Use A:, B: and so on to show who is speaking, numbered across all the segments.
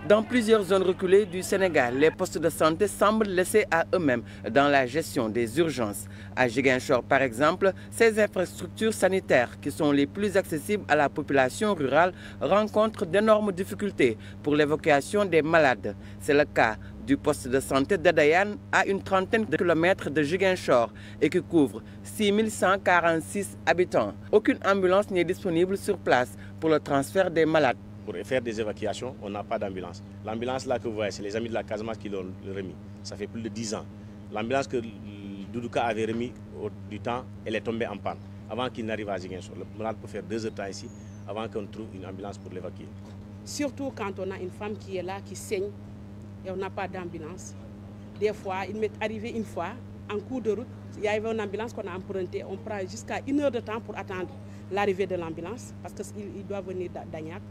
A: Dans plusieurs zones reculées du Sénégal, les postes de santé semblent laissés à eux-mêmes dans la gestion des urgences. À Ziguinchor, par exemple, ces infrastructures sanitaires qui sont les plus accessibles à la population rurale rencontrent d'énormes difficultés pour l'évacuation des malades. C'est le cas du poste de santé d'Adayan à une trentaine de kilomètres de Ziguinchor et qui couvre 6146 habitants. Aucune ambulance n'est disponible sur place pour le transfert des malades.
B: Pour faire des évacuations, on n'a pas d'ambulance. L'ambulance là que vous voyez, c'est les amis de la Casamance qui l'ont remis. Ça fait plus de 10 ans. L'ambulance que Doudouka avait remis du temps, elle est tombée en panne. Avant qu'il n'arrive à Ziguinchor, le malade peut faire 2 heures de temps ici avant qu'on trouve une ambulance pour l'évacuer.
C: Surtout quand on a une femme qui est là, qui saigne et on n'a pas d'ambulance. Des fois, il m'est arrivé une fois, en cours de route, il y avait une ambulance qu'on a empruntée. On prend jusqu'à 1 heure de temps pour attendre l'arrivée de l'ambulance parce qu'il doit venir d'Agnac.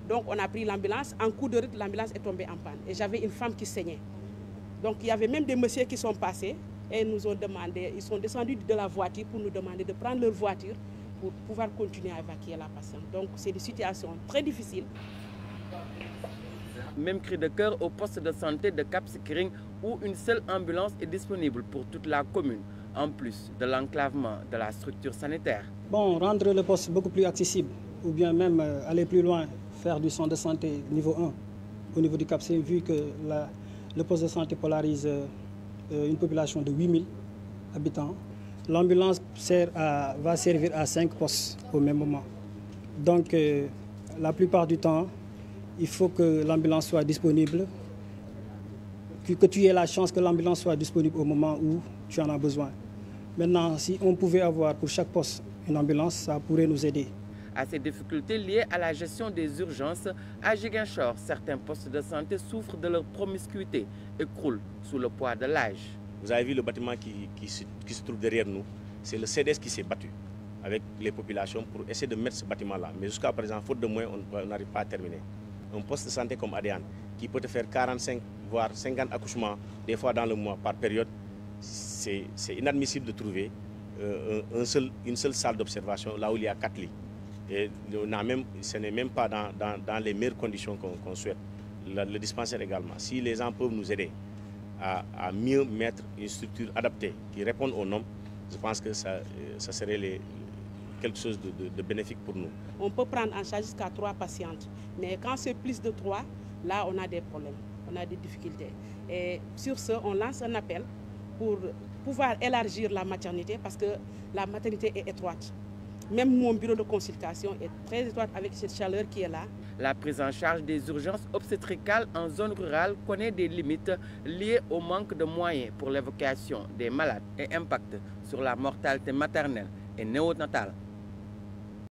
C: Donc on a pris l'ambulance, en cours de route, l'ambulance est tombée en panne. Et j'avais une femme qui saignait. Donc il y avait même des messieurs qui sont passés et nous ont demandé, ils sont descendus de la voiture pour nous demander de prendre leur voiture pour pouvoir continuer à évacuer la patiente. Donc c'est des situations très difficiles.
A: Même cri de cœur au poste de santé de Cap Skirring où une seule ambulance est disponible pour toute la commune, en plus de l'enclavement de la structure sanitaire.
D: Bon, rendre le poste beaucoup plus accessible ou bien même aller plus loin, faire du centre de santé niveau 1 au niveau du Cap Skirring, vu que le poste de santé polarise une population de 8000 habitants. L'ambulance va servir à 5 postes au même moment. Donc la plupart du temps, il faut que l'ambulance soit disponible, que tu aies la chance que l'ambulance soit disponible au moment où tu en as besoin. Maintenant, si on pouvait avoir pour chaque poste une ambulance, ça pourrait nous aider.
A: À ces difficultés liées à la gestion des urgences, à Ziguinchor, certains postes de santé souffrent de leur promiscuité et croulent sous le poids de l'âge.
B: Vous avez vu le bâtiment qui se trouve derrière nous, c'est le CDS qui s'est battu avec les populations pour essayer de mettre ce bâtiment-là. Mais jusqu'à présent, faute de moyens, on n'arrive pas à terminer. Un poste de santé comme Adayan, qui peut te faire 45 voire 50 accouchements, des fois dans le mois par période, c'est inadmissible de trouver une seule salle d'observation là où il y a 4 lits. Et ce n'est même pas dans les meilleures conditions qu'on souhaite. Le dispensaire également. Si les gens peuvent nous aider à mieux mettre une structure adaptée qui réponde aux normes, je pense que ça serait quelque chose de bénéfique pour nous.
C: On peut prendre en charge jusqu'à 3 patientes, mais quand c'est plus de 3, là on a des problèmes, on a des difficultés. Et sur ce, on lance un appel pour pouvoir élargir la maternité parce que la maternité est étroite. Même mon bureau de consultation est très étroit avec cette chaleur qui est là.
A: La prise en charge des urgences obstétricales en zone rurale connaît des limites liées au manque de moyens pour l'évacuation des malades et impacte sur la mortalité maternelle et néonatale.